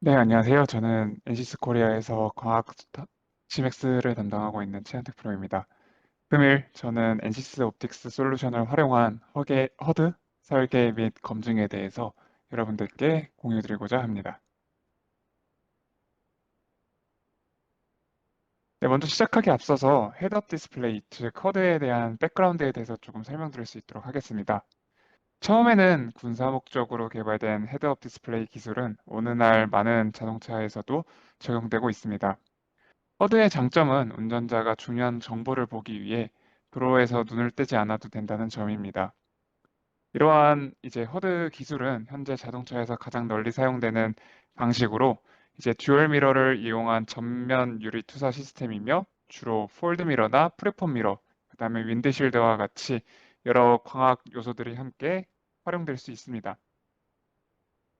네, 안녕하세요. 저는 NC스 코리아에서 과학 GMX를 담당하고 있는 최현택 프로입니다. 금일 저는 NC스 옵틱스 솔루션을 활용한 허드 설계 및 검증에 대해서 여러분들께 공유드리고자 합니다. 네, 먼저 시작하기 앞서서 헤드업 디스플레이, 즉 허드에 대한 백그라운드에 대해서 조금 설명드릴 수 있도록 하겠습니다. 처음에는 군사 목적으로 개발된 헤드업 디스플레이 기술은 오늘날 많은 자동차에서도 적용되고 있습니다. 허드의 장점은 운전자가 중요한 정보를 보기 위해 도로에서 눈을 떼지 않아도 된다는 점입니다. 이러한 이제 허드 기술은 현재 자동차에서 가장 널리 사용되는 방식으로 이제 듀얼 미러를 이용한 전면 유리 투사 시스템이며 주로 폴드 미러나 프리폼 미러, 그다음에 윈드실드와 같이 여러 광학 요소들이 함께 활용될 수 있습니다.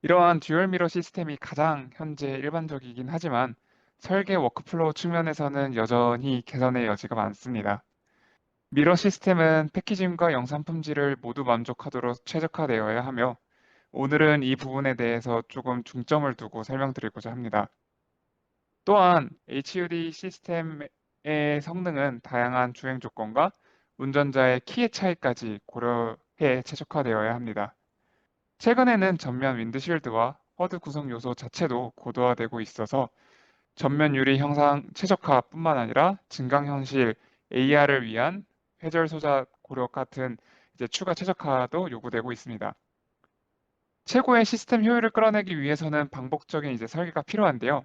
이러한 듀얼 미러 시스템이 가장 현재 일반적이긴 하지만 설계 워크플로우 측면에서는 여전히 개선의 여지가 많습니다. 미러 시스템은 패키징과 영상 품질을 모두 만족하도록 최적화되어야 하며 오늘은 이 부분에 대해서 조금 중점을 두고 설명드리고자 합니다. 또한 HUD 시스템의 성능은 다양한 주행 조건과 운전자의 키의 차이까지 고려해 최적화되어야 합니다. 최근에는 전면 윈드실드와 허드 구성 요소 자체도 고도화되고 있어서 전면 유리 형상 최적화뿐만 아니라 증강현실 AR을 위한 회절 소자 고려 같은 이제 추가 최적화도 요구되고 있습니다. 최고의 시스템 효율을 끌어내기 위해서는 반복적인 이제 설계가 필요한데요.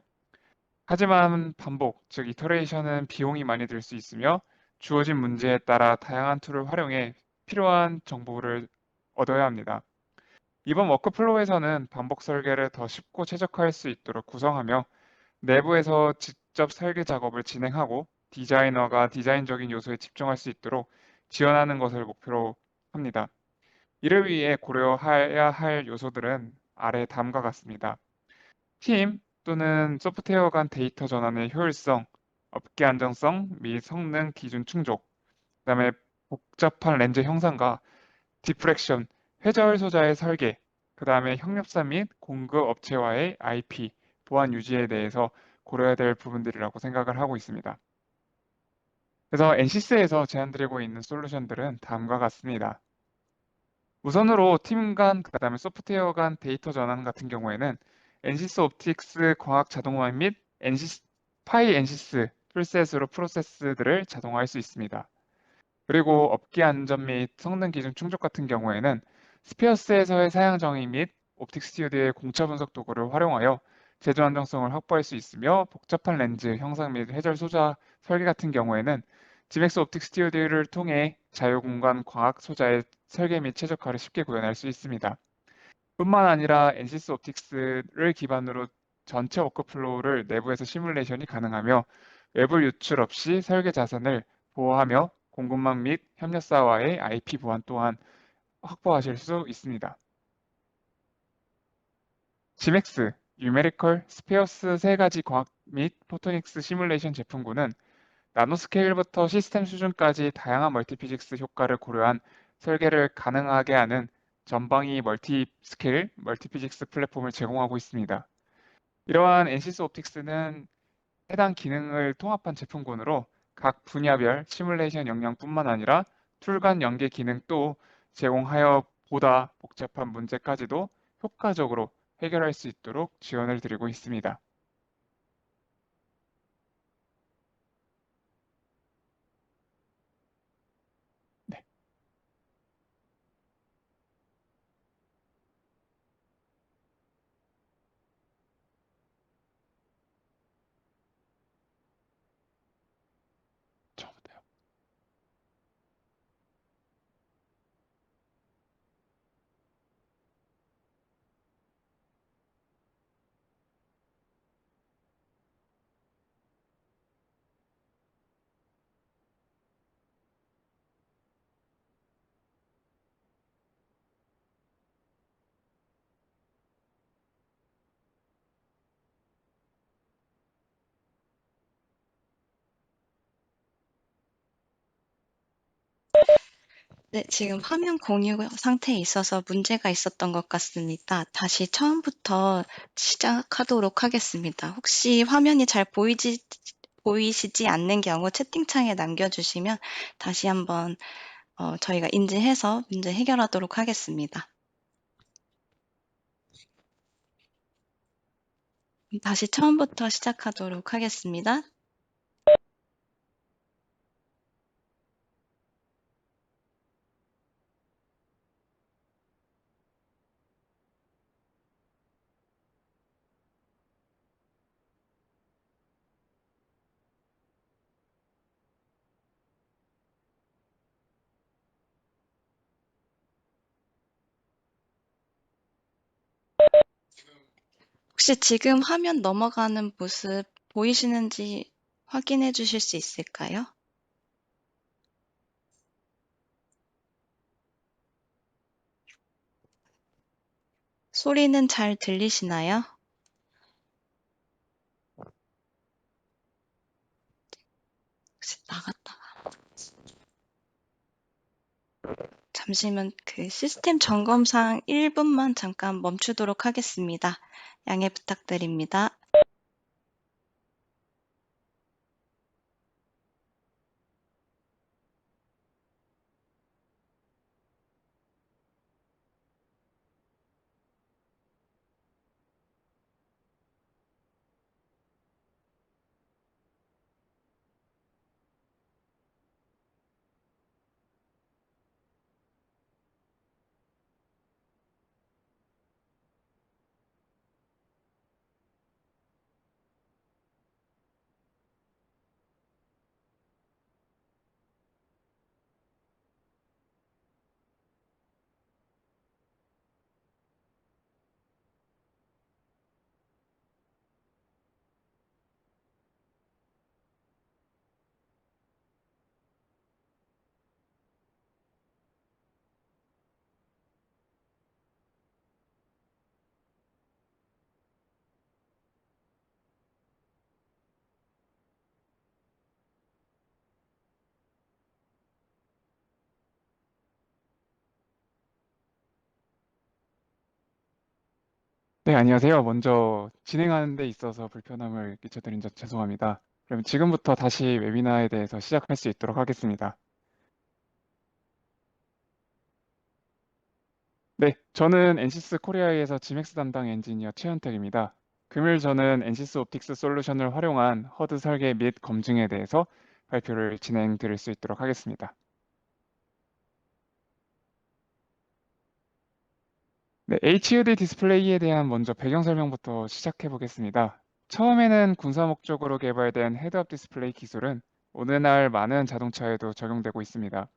하지만 반복, 즉 이터레이션은 비용이 많이 들 수 있으며 주어진 문제에 따라 다양한 툴을 활용해 필요한 정보를 얻어야 합니다. 이번 워크플로우에서는 반복 설계를 더 쉽고 최적화할 수 있도록 구성하며 내부에서 직접 설계 작업을 진행하고 디자이너가 디자인적인 요소에 집중할 수 있도록 지원하는 것을 목표로 합니다. 이를 위해 고려해야 할 요소들은 아래 다음과 같습니다. 팀 또는 소프트웨어 간 데이터 전환의 효율성, 업계 안정성 및 성능 기준 충족, 그다음에 복잡한 렌즈 형상과 디프렉션, 회절 소자의 설계, 그다음에 협력사 및 공급 업체와의 IP, 보안 유지에 대해서 고려해야 될 부분들이라고 생각을 하고 있습니다. 그래서 NCS에서 제안드리고 있는 솔루션들은 다음과 같습니다. 우선으로 팀 간, 그다음에 소프트웨어 간 데이터 전환 같은 경우에는 NCS 옵틱스 광학 자동화 및 NCS, 파이 NCS 풀셋으로 프로세스들을 자동화할 수 있습니다. 그리고 업계 안전 및 성능 기준 충족 같은 경우에는 스피어스에서의 사양 정의 및 옵틱 스튜디오의 공차 분석 도구를 활용하여 제조 안정성을 확보할 수 있으며 복잡한 렌즈, 형상 및 회절 소자 설계 같은 경우에는 지맥스 옵틱 스튜디오를 통해 자유공간 광학 소자의 설계 및 최적화를 쉽게 구현할 수 있습니다. 뿐만 아니라 NCS 옵틱스를 기반으로 전체 워크플로우를 내부에서 시뮬레이션이 가능하며 외부 유출 없이 설계 자산을 보호하며 공급망 및 협력사와의 IP 보안 또한 확보하실 수 있습니다. 지맥스, 뉴메리컬, 스페어스 세 가지 과학 및 포토닉스 시뮬레이션 제품군은 나노스케일부터 시스템 수준까지 다양한 멀티피직스 효과를 고려한 설계를 가능하게 하는 전방위 멀티스케일, 멀티피직스 플랫폼을 제공하고 있습니다. 이러한 NCS 옵틱스는 해당 기능을 통합한 제품군으로 각 분야별 시뮬레이션 역량뿐만 아니라 툴 간 연계 기능도 제공하여 보다 복잡한 문제까지도 효과적으로 해결할 수 있도록 지원을 드리고 있습니다. 네, 처음부터요. 네, 지금 화면 공유 상태에 있어서 문제가 있었던 것 같습니다. 다시 처음부터 시작하도록 하겠습니다. 혹시 화면이 잘 보이시지 않는 경우 채팅창에 남겨주시면 다시 한번 저희가 인지해서 문제 해결하도록 하겠습니다. 다시 처음부터 시작하도록 하겠습니다. 혹시 지금 화면 넘어가는 모습 보이시는지 확인해 주실 수 있을까요? 소리는 잘 들리시나요? 혹시 나갔다가 잠시만 그 시스템 점검상 1분만 잠깐 멈추도록 하겠습니다. 양해 부탁드립니다. 네, 안녕하세요. 먼저 진행하는 데 있어서 불편함을 끼쳐드린 점 죄송합니다. 그럼 지금부터 다시 웨비나에 대해서 시작할 수 있도록 하겠습니다. 네, 저는 엔시스 코리아에서 지맥스 담당 엔지니어 최현택입니다. 금일 저는 엔시스 옵틱스 솔루션을 활용한 허드 설계 및 검증에 대해서 발표를 진행 드릴 수 있도록 하겠습니다. 네, HUD 디스플레이에 대한 먼저 배경 설명부터 시작해 보겠습니다. 처음에는 군사 목적으로 개발된 헤드업 디스플레이 기술은 오늘날 많은 자동차에도 적용되고 있습니다.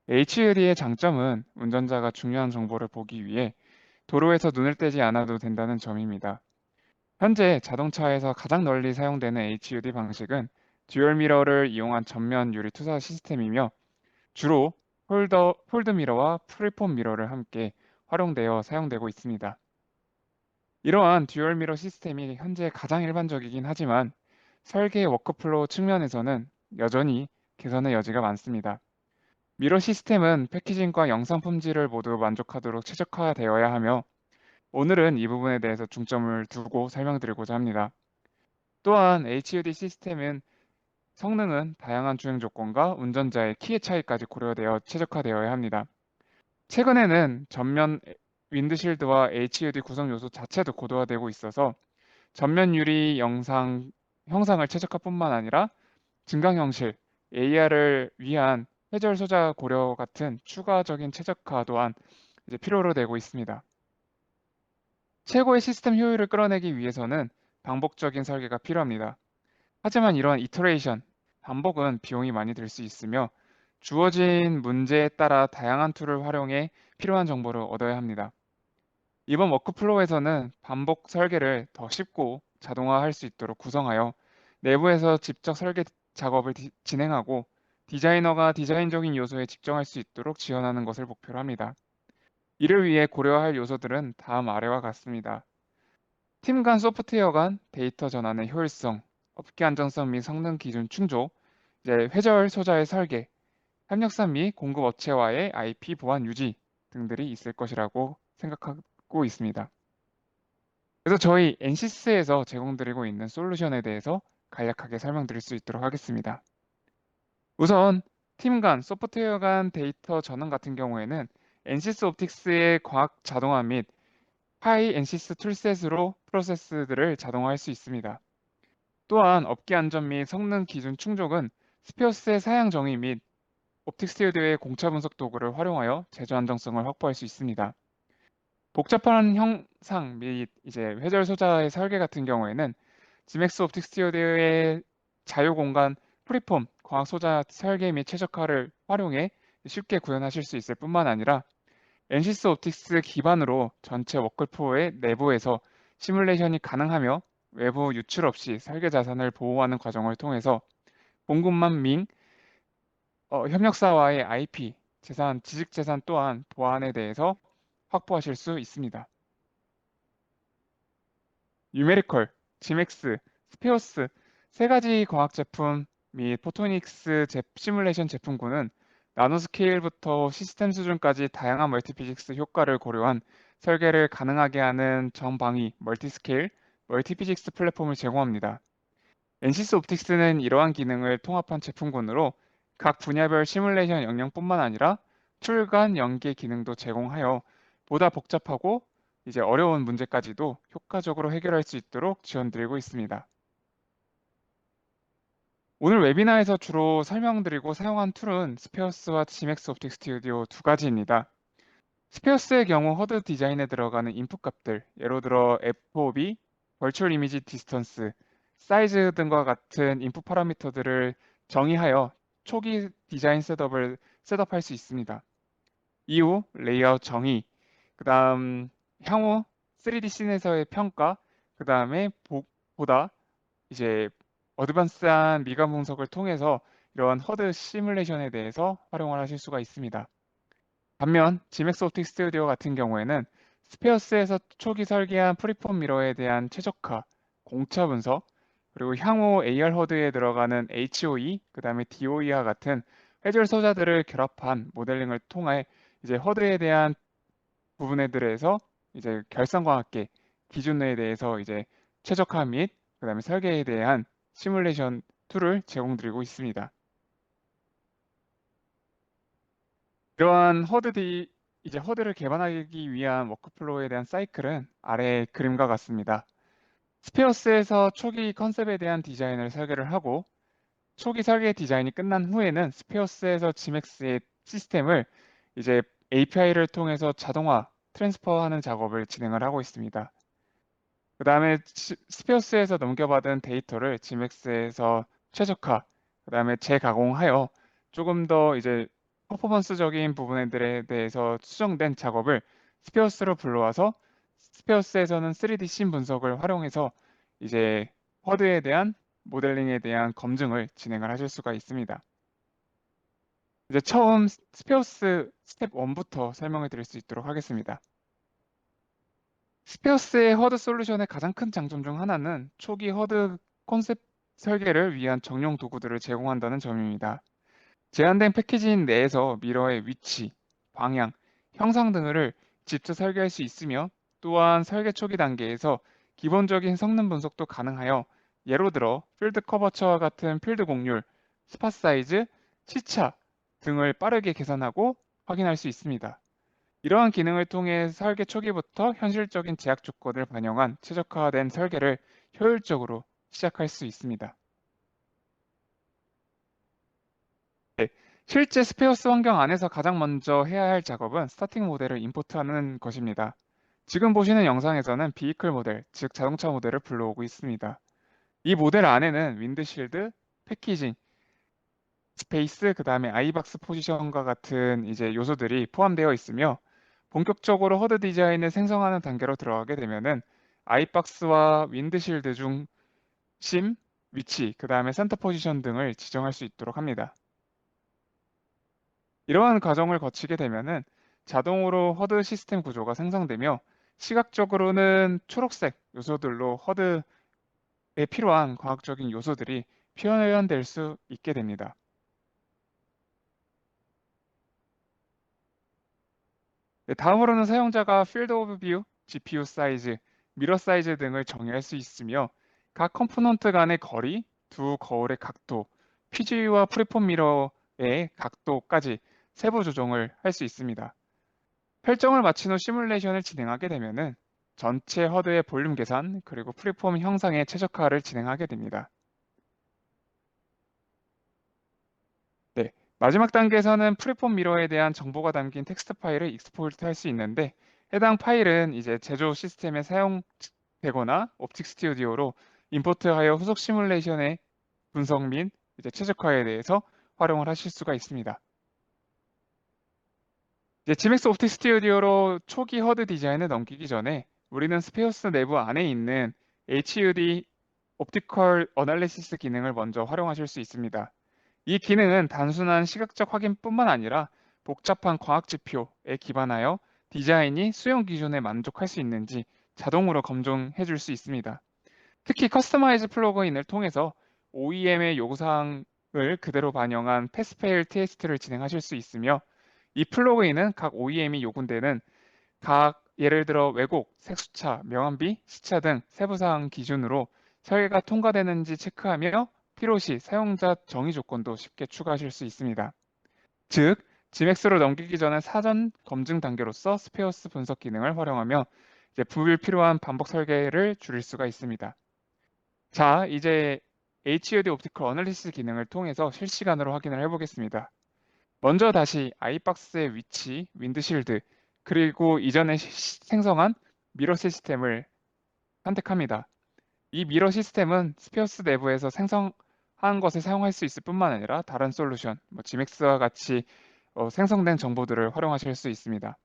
HUD의 장점은 운전자가 중요한 정보를 보기 위해 도로에서 눈을 떼지 않아도 된다는 점입니다. 현재 자동차에서 가장 널리 사용되는 HUD 방식은 듀얼 미러를 이용한 전면 유리 투사 시스템이며 주로 폴드 미러와 프리폼 미러를 함께 활용되어 사용되고 있습니다. 이러한 듀얼 미러 시스템이 현재 가장 일반적이긴 하지만 설계 워크플로우 측면에서는 여전히 개선의 여지가 많습니다. 미러 시스템은 패키징과 영상 품질을 모두 만족하도록 최적화되어야 하며 오늘은 이 부분에 대해서 중점을 두고 설명드리고자 합니다. 또한 HUD 시스템은 성능은 다양한 주행 조건과 운전자의 키의 차이까지 고려되어 최적화되어야 합니다. 최근에는 전면 윈드실드와 HUD 구성 요소 자체도 고도화되고 있어서 전면 유리 영상 형상을 최적화뿐만 아니라 증강 형실, AR을 위한 회절 소자 고려 같은 추가적인 최적화 또한 이제 필요로 되고 있습니다. 최고의 시스템 효율을 끌어내기 위해서는 반복적인 설계가 필요합니다. 하지만 이러한 이터레이션, 반복은 비용이 많이 들 수 있으며 주어진 문제에 따라 다양한 툴을 활용해 필요한 정보를 얻어야 합니다. 이번 워크플로우에서는 반복 설계를 더 쉽고 자동화할 수 있도록 구성하여 내부에서 직접 설계 작업을 진행하고 디자이너가 디자인적인 요소에 집중할 수 있도록 지원하는 것을 목표로 합니다. 이를 위해 고려할 요소들은 다음 아래와 같습니다. 팀 간 소프트웨어 간 데이터 전환의 효율성, 업계 안정성 및 성능 기준 충족, 이제 회절 소자의 설계, 협력사 및 공급 업체와의 IP 보안 유지 등들이 있을 것이라고 생각하고 있습니다. 그래서 저희 NCS에서 제공드리고 있는 솔루션에 대해서 간략하게 설명드릴 수 있도록 하겠습니다. 우선 팀 간, 소프트웨어 간 데이터 전환 같은 경우에는 NCS 옵틱스의 과학 자동화 및 하이 NCS 툴셋으로 프로세스들을 자동화할 수 있습니다. 또한 업계 안전 및 성능 기준 충족은 스피어스의 사양 정의 및 옵틱 스튜디오의 공차 분석 도구를 활용하여 제조 안정성을 확보할 수 있습니다. 복잡한 형상 및 이제 회절 소자의 설계 같은 경우에는 지맥스 옵틱 스튜디오의 자유 공간 프리폼 광학 소자 설계 및 최적화를 활용해 쉽게 구현하실 수 있을 뿐만 아니라 NCS 옵틱스 기반으로 전체 워크프로의 내부에서 시뮬레이션이 가능하며 외부 유출 없이 설계 자산을 보호하는 과정을 통해서 공급망 및 협력사와의 IP, 재산, 지식재산 또한 보안에 대해서 확보하실 수 있습니다. 뉴메리컬, 지맥스, 스페어스 세 가지 과학 제품 및 포토닉스 시뮬레이션 제품군은 나노스케일부터 시스템 수준까지 다양한 멀티피직스 효과를 고려한 설계를 가능하게 하는 전방위 멀티스케일, 멀티피직스 플랫폼을 제공합니다. NCS 옵틱스는 이러한 기능을 통합한 제품군으로 각 분야별 시뮬레이션 영역뿐만 아니라 툴 간 연계 기능도 제공하여 보다 복잡하고 이제 어려운 문제까지도 효과적으로 해결할 수 있도록 지원드리고 있습니다. 오늘 웨비나에서 주로 설명드리고 사용한 툴은 스페어스와 지맥스 옵틱 스튜디오 두 가지입니다. 스페어스의 경우 허드 디자인에 들어가는 인풋 값들, 예로 들어 FOV, 버추얼 이미지 디스턴스, 사이즈 등과 같은 인풋 파라미터들을 정의하여 초기 디자인 셋업할 수 있습니다. 이후 레이아웃 정의, 그 다음 향후 3D 씬에서의 평가, 그 다음에 보다 이제 어드밴스한 미감 분석을 통해서 이러한 허드 시뮬레이션에 대해서 활용을 하실 수가 있습니다. 반면 지맥스 옵틱 스튜디오 같은 경우에는 스페어스에서 초기 설계한 프리폼 미러에 대한 최적화, 공차 분석, 그리고 향후 AR 허드에 들어가는 HOE, 그 다음에 DOE와 같은 회절 소자들을 결합한 모델링을 통해 이제 허드에 대한 부분에 대해서 이제 결성과 함께 기준에 대해서 이제 최적화 및 그다음에 설계에 대한 시뮬레이션 툴을 제공드리고 있습니다. 이러한 이제 허드를 개발하기 위한 워크플로우에 대한 사이클은 아래 그림과 같습니다. 스페어스에서 초기 컨셉에 대한 디자인을 설계를 하고 초기 설계 디자인이 끝난 후에는 스페어스에서 지맥스의 시스템을 이제 API를 통해서 자동화, 트랜스퍼하는 작업을 진행을 하고 있습니다. 그 다음에 스페어스에서 넘겨받은 데이터를 지맥스에서 최적화, 그 다음에 재가공하여 조금 더 이제 퍼포먼스적인 부분들에 대해서 수정된 작업을 스페어스로 불러와서 스페어스에서는 3D 씬 분석을 활용해서 이제 허드에 대한 모델링에 대한 검증을 진행을 하실 수가 있습니다. 이제 처음 스페어스 스텝 1부터 설명해 드릴 수 있도록 하겠습니다. 스페어스의 허드 솔루션의 가장 큰 장점 중 하나는 초기 허드 콘셉트 설계를 위한 정용 도구들을 제공한다는 점입니다. 제한된 패키징 내에서 미러의 위치, 방향, 형상 등을 직접 설계할 수 있으며 또한 설계 초기 단계에서 기본적인 성능 분석도 가능하여 예로 들어 필드 커버처와 같은 필드 곡률, 스팟 사이즈, 시차 등을 빠르게 계산하고 확인할 수 있습니다. 이러한 기능을 통해 설계 초기부터 현실적인 제약 조건을 반영한 최적화된 설계를 효율적으로 시작할 수 있습니다. 네, 실제 스페어스 환경 안에서 가장 먼저 해야 할 작업은 스타팅 모델을 임포트하는 것입니다. 지금 보시는 영상에서는 비이클 모델, 즉 자동차 모델을 불러오고 있습니다. 이 모델 안에는 윈드실드, 패키징, 스페이스, 그 다음에 아이박스 포지션과 같은 이제 요소들이 포함되어 있으며 본격적으로 허드 디자인을 생성하는 단계로 들어가게 되면은 아이박스와 윈드실드 중 심, 위치, 그 다음에 센터 포지션 등을 지정할 수 있도록 합니다. 이러한 과정을 거치게 되면은 자동으로 허드 시스템 구조가 생성되며 시각적으로는 초록색 요소들로 허드에 필요한 과학적인 요소들이 표현될 수 있게 됩니다. 네, 다음으로는 사용자가 필드 오브 뷰, GPU 사이즈, 미러 사이즈 등을 정의할 수 있으며 각 컴포넌트 간의 거리, 두 거울의 각도, PGU와 프리폼 미러의 각도까지 세부 조정을 할 수 있습니다. 설정을 마친 후 시뮬레이션을 진행하게 되면은 전체 허드의 볼륨 계산 그리고 프리폼 형상의 최적화를 진행하게 됩니다. 네, 마지막 단계에서는 프리폼 미러에 대한 정보가 담긴 텍스트 파일을 익스포트 할 수 있는데 해당 파일은 이제 제조 시스템에 사용되거나 옵틱 스튜디오로 임포트하여 후속 시뮬레이션의 분석 및 이제 최적화에 대해서 활용을 하실 수가 있습니다. 이제 지맥스 옵틱 스튜디오로 초기 허드 디자인을 넘기기 전에 우리는 스페어스 내부 안에 있는 HUD 옵티컬 어널리시스 기능을 먼저 활용하실 수 있습니다. 이 기능은 단순한 시각적 확인뿐만 아니라 복잡한 과학 지표에 기반하여 디자인이 수용 기준에 만족할 수 있는지 자동으로 검증해 줄 수 있습니다. 특히 커스터마이즈 플러그인을 통해서 OEM의 요구사항을 그대로 반영한 패스페일 테스트를 진행하실 수 있으며 이 플러그인은 각 OEM이 요구되는 각 예를 들어 왜곡, 색수차, 명암비, 시차 등 세부사항 기준으로 설계가 통과되는지 체크하며 필요시 사용자 정의 조건도 쉽게 추가하실 수 있습니다. 즉, GMAX로 넘기기 전에 사전 검증 단계로서 스페어스 분석 기능을 활용하며 이제 불필요한 반복 설계를 줄일 수가 있습니다. 자, 이제 HUD 옵티컬 어널리시스 기능을 통해서 실시간으로 확인을 해보겠습니다. 먼저 다시 아이박스의 위치, 윈드실드, 그리고 이전에 생성한 미러 시스템을 선택합니다. 이 미러 시스템은 스페어스 내부에서 생성한 것을 사용할 수 있을 뿐만 아니라 다른 솔루션, GMAX와 같이 생성된 정보들을 활용하실 수 있습니다.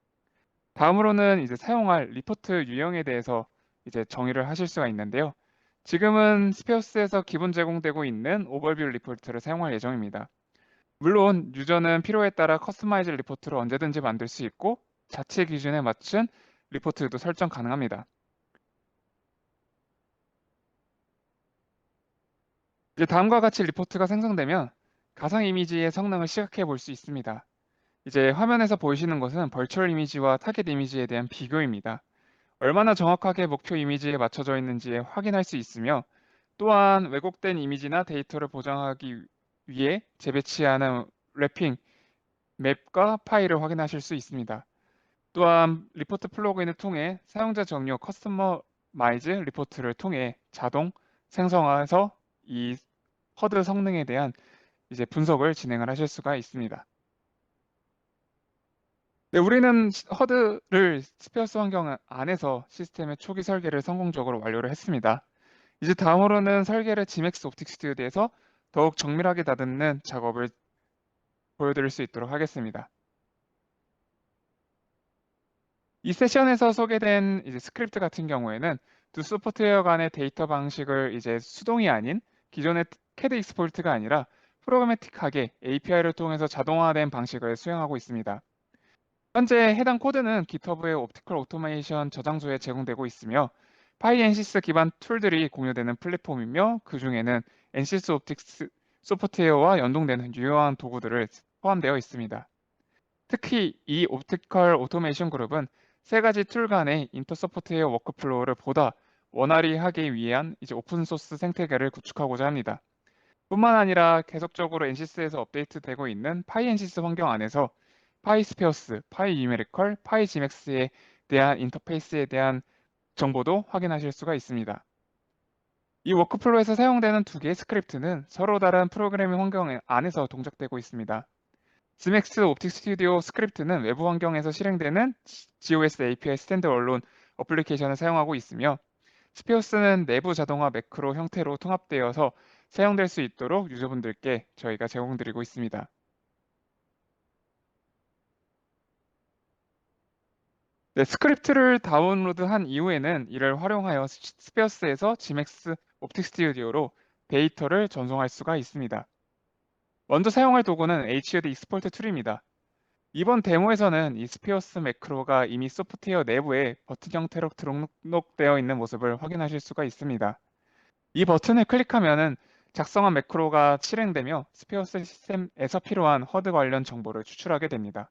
다음으로는 이제 사용할 리포트 유형에 대해서 이제 정의를 하실 수가 있는데요. 지금은 스페어스에서 기본 제공되고 있는 오버뷰 리포트를 사용할 예정입니다. 물론 유저는 필요에 따라 커스터마이즈 리포트를 언제든지 만들 수 있고 자체 기준에 맞춘 리포트도 설정 가능합니다. 이제 다음과 같이 리포트가 생성되면 가상 이미지의 성능을 시각해 볼 수 있습니다. 이제 화면에서 보이시는 것은 벌추얼 이미지와 타겟 이미지에 대한 비교입니다. 얼마나 정확하게 목표 이미지에 맞춰져 있는지 확인할 수 있으며 또한 왜곡된 이미지나 데이터를 보정하기 위해 재배치하는 랩핑, 맵과 파일을 확인하실 수 있습니다. 또한 리포트 플러그인을 통해 사용자 정의어 커스터마이즈 리포트를 통해 자동 생성해서 이 허드 성능에 대한 이제 분석을 진행을 하실 수가 있습니다. 네, 우리는 허드를 스페어스 환경 안에서 시스템의 초기 설계를 성공적으로 완료를 했습니다. 이제 다음으로는 설계를 GMAX 옵틱 스튜디오에서 더욱 정밀하게 다듬는 작업을 보여드릴 수 있도록 하겠습니다. 이 세션에서 소개된 이제 스크립트 같은 경우에는 두 소프트웨어 간의 데이터 방식을 이제 수동이 아닌 기존의 CAD 익스포트가 아니라 프로그래마틱하게 API를 통해서 자동화된 방식을 수행하고 있습니다. 현재 해당 코드는 GitHub의 옵티컬 오토메이션 저장소에 제공되고 있으며 파이앤시스 기반 툴들이 공유되는 플랫폼이며 그 중에는 엔시스 옵틱스 소프트웨어와 연동되는 유효한 도구들을 포함되어 있습니다. 특히 이 옵티컬 오토메이션 그룹은 세 가지 툴 간의 인터 소프트웨어 워크플로우를 보다 원활히 하기 위한 이제 오픈소스 생태계를 구축하고자 합니다. 뿐만 아니라 계속적으로 엔시스에서 업데이트되고 있는 파이엔시스 환경 안에서 파이스페어스, 파이뉴메리컬, 파이지맥스에 대한 인터페이스에 대한 정보도 확인하실 수가 있습니다. 이 워크플로우에서 사용되는 두 개의 스크립트는 서로 다른 프로그래밍 환경 안에서 동작되고 있습니다. 지맥스 옵틱 스튜디오 스크립트는 외부 환경에서 실행되는 GOS API 스탠드얼론 어플리케이션을 사용하고 있으며 스페어스는 내부 자동화 매크로 형태로 통합되어서 사용될 수 있도록 유저분들께 저희가 제공드리고 있습니다. 네, 스크립트를 다운로드한 이후에는 이를 활용하여 스페어스에서 GMAX 옵틱 스튜디오로 데이터를 전송할 수가 있습니다. 먼저 사용할 도구는 HUD 익스포트 툴입니다. 이번 데모에서는 이 스페어스 매크로가 이미 소프트웨어 내부에 버튼 형태로 등록되어 있는 모습을 확인하실 수가 있습니다. 이 버튼을 클릭하면 작성한 매크로가 실행되며 스페어스 시스템에서 필요한 허드 관련 정보를 추출하게 됩니다.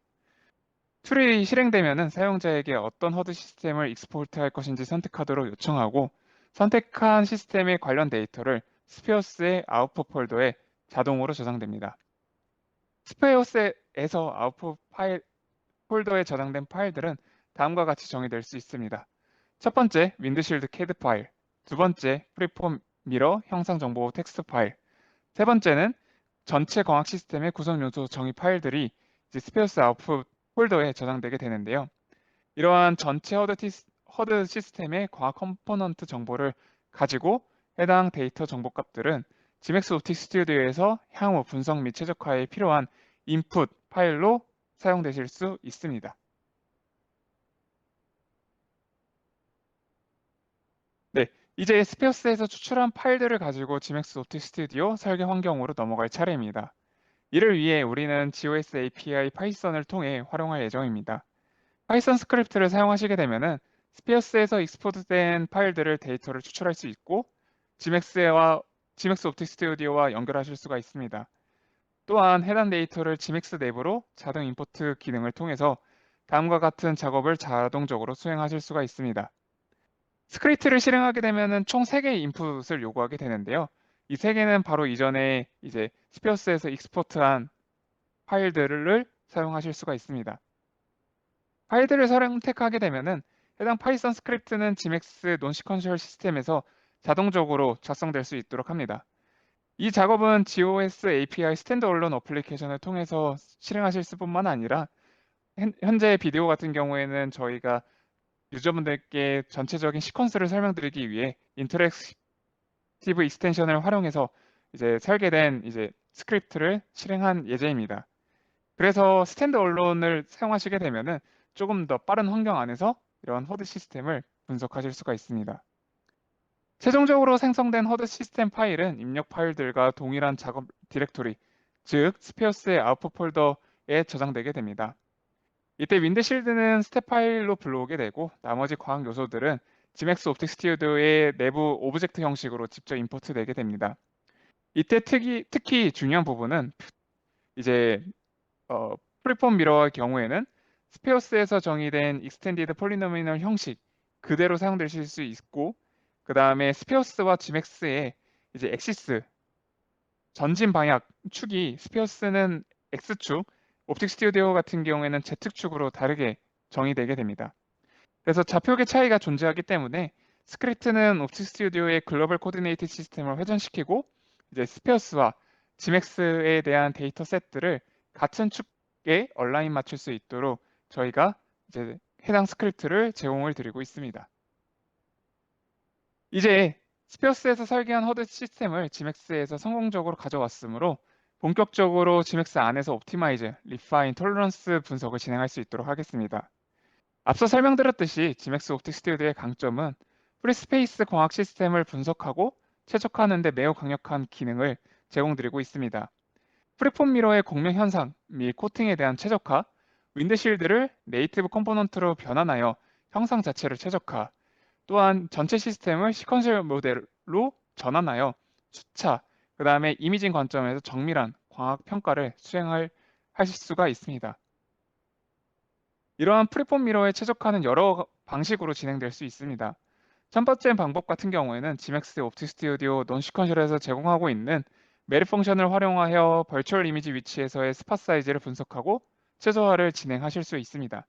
툴이 실행되면은 사용자에게 어떤 허드 시스템을 익스포트할 것인지 선택하도록 요청하고 선택한 시스템의 관련 데이터를 스페어스의 아웃풋 폴더에 자동으로 저장됩니다. 스페어스에서 아웃풋 파일 폴더에 저장된 파일들은 다음과 같이 정의될 수 있습니다. 첫 번째, 윈드실드 CAD 파일. 두 번째, 프리폼 미러 형상 정보 텍스트 파일. 세 번째는 전체 광학 시스템의 구성 요소 정의 파일들이 이제 스페어스 아웃풋 폴더에 저장되게 되는데요. 이러한 전체 허드 시스템의 광학 컴포넌트 정보를 가지고 해당 데이터 정보 값들은 지맥스 옵틱 스튜디오에서 향후 분석 및 최적화에 필요한 인풋 파일로 사용되실 수 있습니다. 네, 이제 스페어스에서 추출한 파일들을 가지고 지맥스 옵틱 스튜디오 설계 환경으로 넘어갈 차례입니다. 이를 위해 우리는 GOS API 파이썬을 통해 활용할 예정입니다. 파이썬 스크립트를 사용하시게 되면은 스피어스에서 익스포트된 파일들을 데이터를 추출할 수 있고 지맥스 옵틱 스튜디오와 연결하실 수가 있습니다. 또한 해당 데이터를 지맥스 내부로 자동 임포트 기능을 통해서 다음과 같은 작업을 자동적으로 수행하실 수가 있습니다. 스크립트를 실행하게 되면은 총 3개의 인풋을 요구하게 되는데요. 이 3개는 바로 이전에 이제 스피어스에서 익스포트한 파일들을 사용하실 수가 있습니다. 파일들을 선택하게 되면은 해당 파이썬 스크립트는 지맥스 논시퀀셜 시스템에서 자동적으로 작성될 수 있도록 합니다. 이 작업은 GOS API 스탠드얼론 어플리케이션을 통해서 실행하실 수뿐만 아니라 현재 비디오 같은 경우에는 저희가 유저분들께 전체적인 시퀀스를 설명드리기 위해 인터랙티브 익스텐션을 활용해서 이제 설계된 이제 스크립트를 실행한 예정입니다. 그래서 스탠드 언론을 사용하시게 되면은 조금 더 빠른 환경 안에서 이런 허드 시스템을 분석하실 수가 있습니다. 최종적으로 생성된 허드 시스템 파일은 입력 파일들과 동일한 작업 디렉토리, 즉 스페어스의 아웃풋 폴더에 저장되게 됩니다. 이때 윈드실드는 스텝 파일로 불러오게 되고 나머지 과학 요소들은 지맥스 옵틱 스튜디오의 내부 오브젝트 형식으로 직접 임포트 되게 됩니다. 이때 특히 중요한 부분은 이제 프리폼 미러의 경우에는 스페어스에서 정의된 익스텐디드 폴리노미널 형식 그대로 사용되실 수 있고 그 다음에 스페어스와 지맥스의 이제 엑시스 전진 방향 축이 스페어스는 X축, 옵틱 스튜디오 같은 경우에는 Z축으로 다르게 정의되게 됩니다. 그래서 좌표계 차이가 존재하기 때문에 스크립트는 옵틱 스튜디오의 글로벌 코디네이트 시스템을 회전시키고 이제 스페어스와 지맥스에 대한 데이터 셋들을 같은 축에 얼라인 맞출 수 있도록 저희가 이제 해당 스크립트를 제공을 드리고 있습니다. 이제 스페어스에서 설계한 허드 시스템을 지맥스에서 성공적으로 가져왔으므로 본격적으로 지맥스 안에서 옵티마이즈, 리파인, 톨러런스 분석을 진행할 수 있도록 하겠습니다. 앞서 설명드렸듯이 지맥스 옵틱 스튜디오의 강점은 프리스페이스 광학 시스템을 분석하고 최적화하는 데 매우 강력한 기능을 제공드리고 있습니다. 프리폼 미러의 공명 현상 및 코팅에 대한 최적화, 윈드실드를 네이티브 컴포넌트로 변환하여 형상 자체를 최적화, 또한 전체 시스템을 시퀀셜 모델로 전환하여 수차, 그 다음에 이미징 관점에서 정밀한 광학 평가를 하실 수가 있습니다. 이러한 프리폼 미러에 최적화는 여러 방식으로 진행될 수 있습니다. 첫 번째 방법 같은 경우에는 지맥스 옵틱 스튜디오 논시퀀셜에서 제공하고 있는 메리 펑션을 활용하여 벌추얼 이미지 위치에서의 스팟 사이즈를 분석하고 최소화를 진행하실 수 있습니다.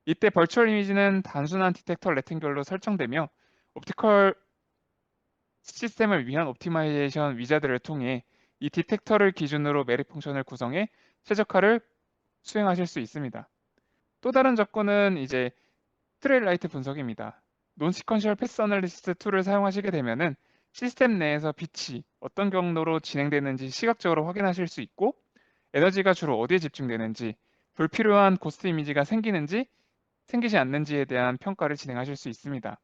이때 벌추얼 이미지는 단순한 디텍터 레팅별로 설정되며 옵티컬 시스템을 위한 옵티마이제이션 위자드를 통해 이 디텍터를 기준으로 메리 펑션을 구성해 최적화를 수행하실 수 있습니다. 또 다른 접근은 이제 트레일라이트 분석입니다. 논시퀀셜 패스 어널리시스 툴을 사용하시게 되면은 시스템 내에서 빛이 어떤 경로로 진행되는지 시각적으로 확인하실 수 있고 에너지가 주로 어디에 집중되는지 불필요한 고스트 이미지가 생기지 않는지에 대한 평가를 진행하실 수 있습니다.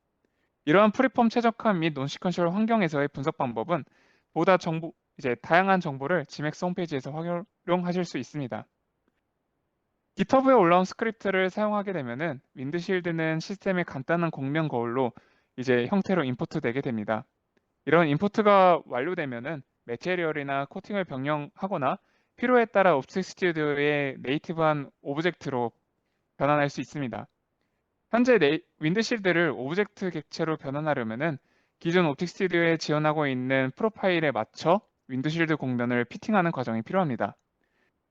이러한 프리폼 최적화 및 논시퀀셜 환경에서의 분석 방법은 보다 다양한 정보를 지맥스 홈페이지에서 활용하실 수 있습니다. GitHub에 올라온 스크립트를 사용하게 되면은 윈드실드는 시스템의 간단한 공명 거울로 이제 형태로 임포트 되게 됩니다. 이런 임포트가 완료되면은 매테리얼이나 코팅을 변경하거나 필요에 따라 옵틱 스튜디오의 네이티브한 오브젝트로 변환할 수 있습니다. 현재 윈드실드를 오브젝트 객체로 변환하려면은 기존 옵틱 스튜디오에 지원하고 있는 프로파일에 맞춰 윈드실드 공면을 피팅하는 과정이 필요합니다.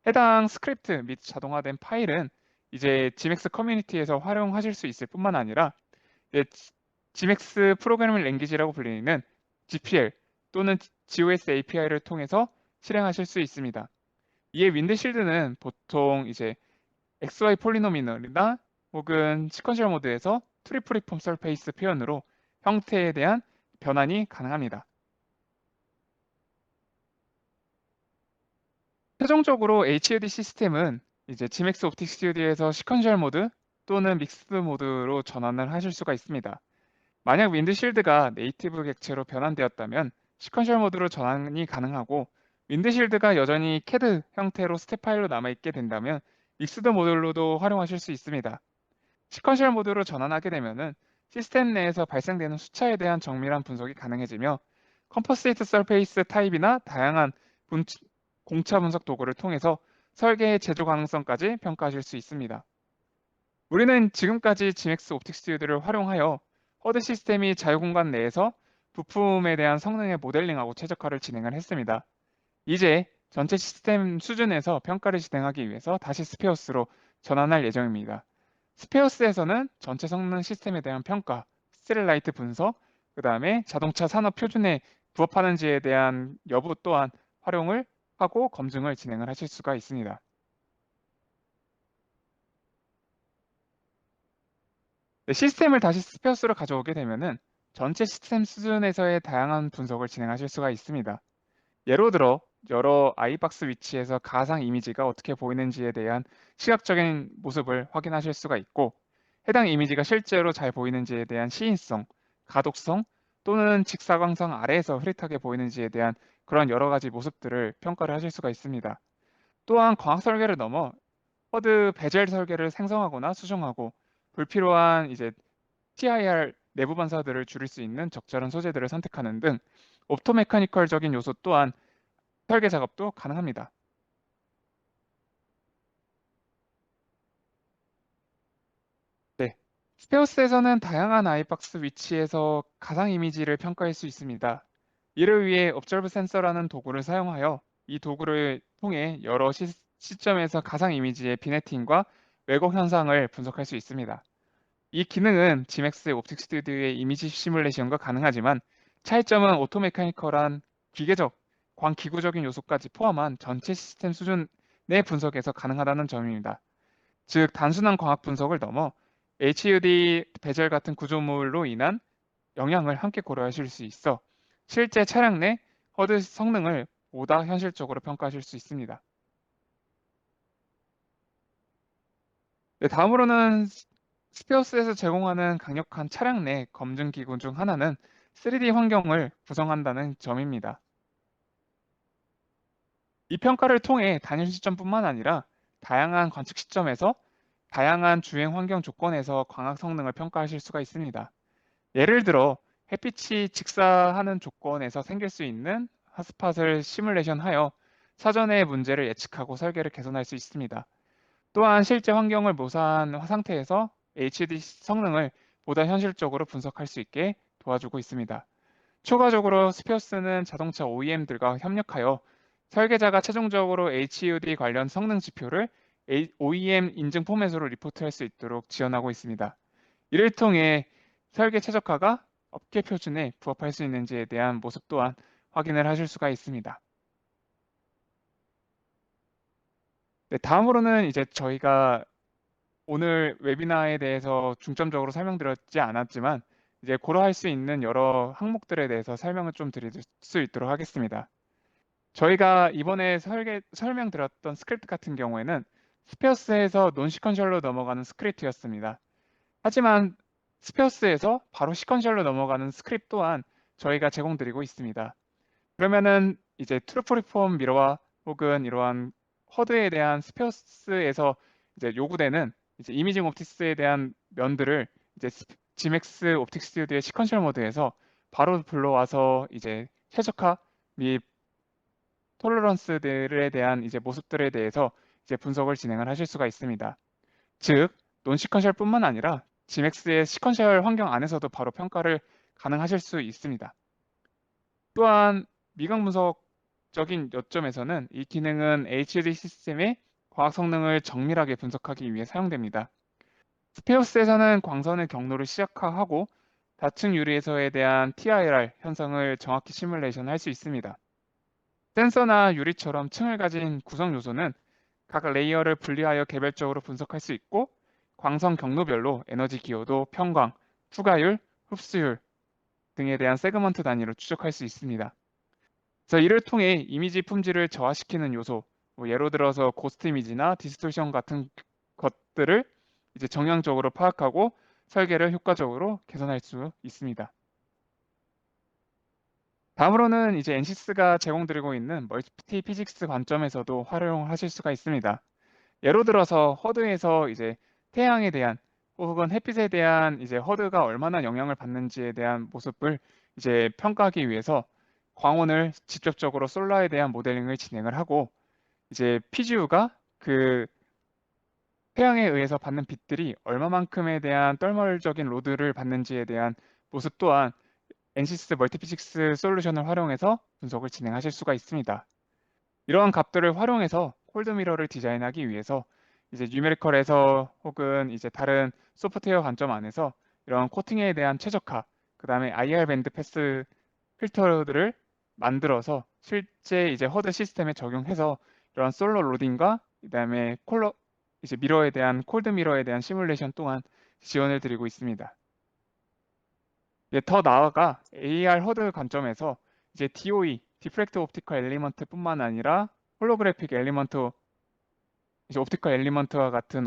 해당 스크립트 및 자동화된 파일은 이제 Gmax 커뮤니티에서 활용하실 수 있을 뿐만 아니라 Gmax 프로그래밍 랭귀지라고 불리는 GPL 또는 GOS API를 통해서 실행하실 수 있습니다. 이에 윈드실드는 보통 이제 XY 폴리노미널이나 혹은 시퀀셜 모드에서 트리프리폼 서페이스 표현으로 형태에 대한 변환이 가능합니다. 최종적으로 HUD 시스템은 이제 Gmax 옵틱 스튜디오에서 시퀀셜 모드 또는 믹스드 모드로 전환을 하실 수가 있습니다. 만약 윈드실드가 네이티브 객체로 변환되었다면 시퀀셜 모드로 전환이 가능하고 윈드실드가 여전히 CAD 형태로 스텝 파일로 남아있게 된다면 믹스드 모듈로도 활용하실 수 있습니다. 시퀀셜 모드로 전환하게 되면은 시스템 내에서 발생되는 수차에 대한 정밀한 분석이 가능해지며 컴포시트 서페이스 타입이나 다양한 공차 분석 도구를 통해서 설계의 제조 가능성까지 평가하실 수 있습니다. 우리는 지금까지 GMX 옵틱 스튜디오를 활용하여 허드 시스템이 자유공간 내에서 부품에 대한 성능의 모델링하고 최적화를 진행을 했습니다. 이제 전체 시스템 수준에서 평가를 진행하기 위해서 다시 스페어스로 전환할 예정입니다. 스페어스에서는 전체 성능 시스템에 대한 평가, 스틸라이트 분석, 그 다음에 자동차 산업 표준에 부합하는지에 대한 여부 또한 활용을 하고 검증을 진행을 하실 수가 있습니다. 네, 시스템을 다시 스페어스로 가져오게 되면은 전체 시스템 수준에서의 다양한 분석을 진행하실 수가 있습니다. 예로 들어 여러 아이박스 위치에서 가상 이미지가 어떻게 보이는지에 대한 시각적인 모습을 확인하실 수가 있고 해당 이미지가 실제로 잘 보이는지에 대한 시인성, 가독성 또는 직사광선 아래에서 흐릿하게 보이는지에 대한 그런 여러 가지 모습들을 평가를 하실 수가 있습니다. 또한 광학 설계를 넘어 허드 베젤 설계를 생성하거나 수정하고 불필요한 이제 TIR 내부 반사들을 줄일 수 있는 적절한 소재들을 선택하는 등 옵토메카니컬적인 요소 또한 설계 작업도 가능합니다. 네. 스페어스에서는 다양한 아이박스 위치에서 가상 이미지를 평가할 수 있습니다. 이를 위해 옵저브 센서라는 도구를 사용하여 이 도구를 통해 여러 시점에서 가상 이미지의 비네팅과 왜곡 현상을 분석할 수 있습니다. 이 기능은 Gmax 옵틱 스튜디오의 이미지 시뮬레이션과 가능하지만 차이점은 오토메카니컬한 기계적, 광기구적인 요소까지 포함한 전체 시스템 수준의 분석에서 가능하다는 점입니다. 즉 단순한 광학 분석을 넘어 HUD 베젤 같은 구조물로 인한 영향을 함께 고려하실 수 있어 실제 차량 내 허드 성능을 보다 현실적으로 평가하실 수 있습니다. 네, 다음으로는 스페어스에서 제공하는 강력한 차량 내 검증 기구 중 하나는 3D 환경을 구성한다는 점입니다. 이 평가를 통해 단일 시점뿐만 아니라 다양한 관측 시점에서 다양한 주행 환경 조건에서 광학 성능을 평가하실 수가 있습니다. 예를 들어 햇빛이 직사하는 조건에서 생길 수 있는 핫스팟을 시뮬레이션하여 사전의 문제를 예측하고 설계를 개선할 수 있습니다. 또한 실제 환경을 모사한 상태에서 HD 성능을 보다 현실적으로 분석할 수 있게 도와주고 있습니다. 추가적으로 스피어스는 자동차 OEM들과 협력하여 설계자가 최종적으로 HUD 관련 성능 지표를 OEM 인증 포맷으로 리포트할 수 있도록 지원하고 있습니다. 이를 통해 설계 최적화가 업계 표준에 부합할 수 있는지에 대한 모습 또한 확인을 하실 수가 있습니다. 네, 다음으로는 이제 저희가 오늘 웨비나에 대해서 중점적으로 설명드렸지 않았지만 이제 고려할 수 있는 여러 항목들에 대해서 설명을 좀 드릴 수 있도록 하겠습니다. 저희가 이번에 설명드렸던 스크립트 같은 경우에는 스페어스에서 논시퀀셜로 넘어가는 스크립트였습니다. 하지만 스페어스에서 바로 시퀀셜로 넘어가는 스크립트 또한 저희가 제공드리고 있습니다. 그러면은 이제 트루프리폼 미러와 혹은 이러한 허드에 대한 스페어스에서 이제 요구되는 이제 이미징 옵틱스에 대한 면들을 이제 Gmax 옵틱 스튜디오의 시퀀셜 모드에서 바로 불러와서 이제 최적화 및 톨러런스들에 대한 이제 모습들에 대해서 이제 분석을 진행을 하실 수가 있습니다. 즉 논 시퀀셜뿐만 아니라 GMAX의 시퀀셜 환경 안에서도 바로 평가를 가능하실 수 있습니다. 또한 미각 분석적인 요점에서는 이 기능은 HUD 시스템의 과학 성능을 정밀하게 분석하기 위해 사용됩니다. 스페오스에서는 광선의 경로를 시각화하고 다층 유리에서에 대한 TIR 현상을 정확히 시뮬레이션 할 수 있습니다. 센서나 유리처럼 층을 가진 구성 요소는 각 레이어를 분리하여 개별적으로 분석할 수 있고 광선 경로별로 에너지 기여도, 평광, 투과율, 흡수율 등에 대한 세그먼트 단위로 추적할 수 있습니다. 그래서 이를 통해 이미지 품질을 저하시키는 요소, 예로 들어서 고스트 이미지나 디스토션 같은 것들을 이제 정량적으로 파악하고 설계를 효과적으로 개선할 수 있습니다. 다음으로는 이제 NCS가 제공드리고 있는 멀티 피직스 관점에서도 활용하실 수가 있습니다. 예로 들어서 허드에서 이제 태양에 대한 혹은 햇빛에 대한 이제 허드가 얼마나 영향을 받는지에 대한 모습을 이제 평가하기 위해서 광원을 직접적으로 솔라에 대한 모델링을 진행을 하고 이제 PGU가 그 태양에 의해서 받는 빛들이 얼마만큼에 대한 떨멀적인 로드를 받는지에 대한 모습 또한 NCS 멀티피직스 솔루션을 활용해서 분석을 진행하실 수가 있습니다. 이러한 값들을 활용해서 콜드미러를 디자인하기 위해서 이제 뉴메리컬에서 혹은 이제 다른 소프트웨어 관점 안에서 이런 코팅에 대한 최적화, 그 다음에 IR 밴드 패스 필터들을 만들어서 실제 이제 허드 시스템에 적용해서 이런 솔로 로딩과 그다음에 콜러 이제 미러에 대한 콜드 미러에 대한 시뮬레이션 또한 지원을 드리고 있습니다. 더 나아가 AR 허드 관점에서 이제 DOE, 디프렉트 옵티컬 엘리먼트뿐만 아니라 홀로그래픽 엘리먼트, 이제 옵티컬 엘리먼트와 같은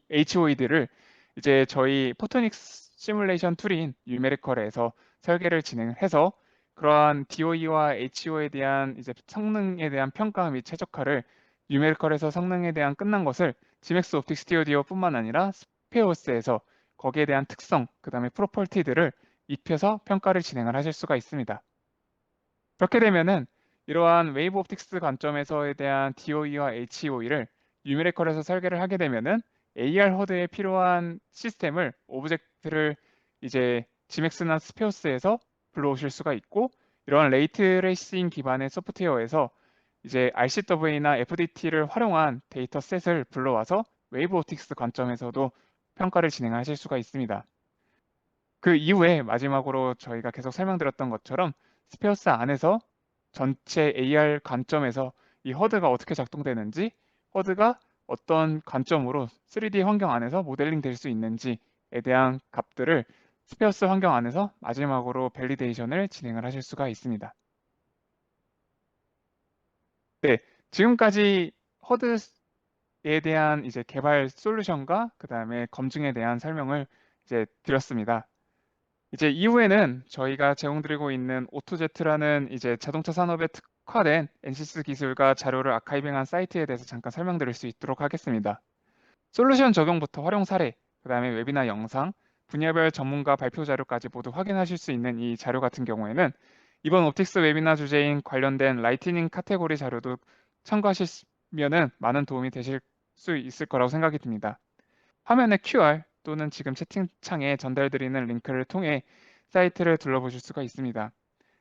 HOE들을 이제 저희 포토닉스 시뮬레이션 툴인 뉴메리컬에서 설계를 진행해서 그러한 DOE와 HO에 대한 이제 성능에 대한 평가 및 최적화를 뉴메리컬에서 성능에 대한 끝난 것을 GMAX 옵틱 스튜디오뿐만 아니라 스페오스에서 거기에 대한 특성, 그 다음에 프로퍼티들을 입혀서 평가를 진행을 하실 수가 있습니다. 그렇게 되면은 이러한 웨이브 옵틱스 관점에서에 대한 DOE와 HOE를 뉴메리컬에서 설계를 하게 되면은 AR 허드에 필요한 시스템을 오브젝트를 이제 GMAX나 스페오스에서 불러오실 수가 있고 이러한 레이트 레이싱 기반의 소프트웨어에서 이제 RCW나 FDT를 활용한 데이터 셋을 불러와서 웨이브 옵틱스 관점에서도 평가를 진행하실 수가 있습니다. 그 이후에 마지막으로 저희가 계속 설명드렸던 것처럼 스페어스 안에서 전체 AR 관점에서 이 허드가 어떻게 작동되는지, 허드가 어떤 관점으로 3D 환경 안에서 모델링 될 수 있는지에 대한 값들을 스페어스 환경 안에서 마지막으로 밸리데이션을 진행을 하실 수가 있습니다. 네, 지금까지 허드에 대한 이제 개발 솔루션과 그 다음에 검증에 대한 설명을 이제 드렸습니다. 이제 이후에는 저희가 제공드리고 있는 오토제트라는 이제 자동차 산업에 특화된 엔시스 기술과 자료를 아카이빙한 사이트에 대해서 잠깐 설명드릴 수 있도록 하겠습니다. 솔루션 적용부터 활용 사례, 그 다음에 웹이나 영상, 분야별 전문가 발표 자료까지 모두 확인하실 수 있는 이 자료 같은 경우에는 이번 옵틱스 웨비나 주제인 관련된 라이트닝 카테고리 자료도 참고하시면은 많은 도움이 되실 수 있을 거라고 생각이 듭니다. 화면에 QR 또는 지금 채팅창에 전달드리는 링크를 통해 사이트를 둘러보실 수가 있습니다.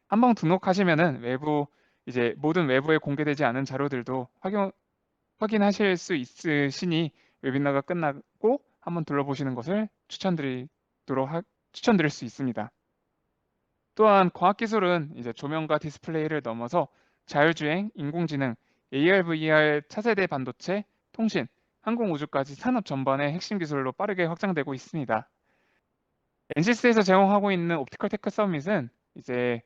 한번 등록하시면은 외부 이제 모든 외부에 공개되지 않은 자료들도 확인하실 수 있으시니 웨비나가 끝나고 한번 둘러보시는 것을 추천드릴 수 있습니다. 또한 과학기술은 이제 조명과 디스플레이를 넘어서 자율주행, 인공지능, AR, VR, 차세대 반도체, 통신, 항공우주까지 산업 전반의 핵심 기술로 빠르게 확장되고 있습니다. NCS에서 제공하고 있는 옵티컬 테크 서밋은 이제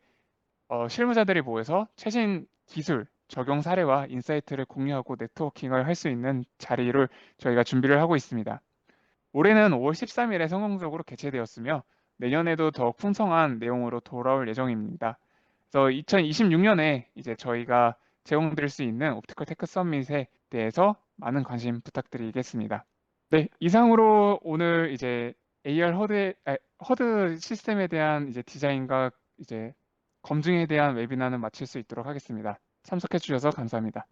실무자들이 모여서 최신 기술, 적용 사례와 인사이트를 공유하고 네트워킹을 할 수 있는 자리를 저희가 준비를 하고 있습니다. 올해는 5월 13일에 성공적으로 개최되었으며 내년에도 더욱 풍성한 내용으로 돌아올 예정입니다. 그래서 2026년에 이제 저희가 제공드릴 수 있는 옵티컬 테크 서밋에 대해서 많은 관심 부탁드리겠습니다. 네, 이상으로 오늘 이제 AR 허드 시스템에 대한 이제 디자인과 이제 검증에 대한 웨비나는 마칠 수 있도록 하겠습니다. 참석해 주셔서 감사합니다.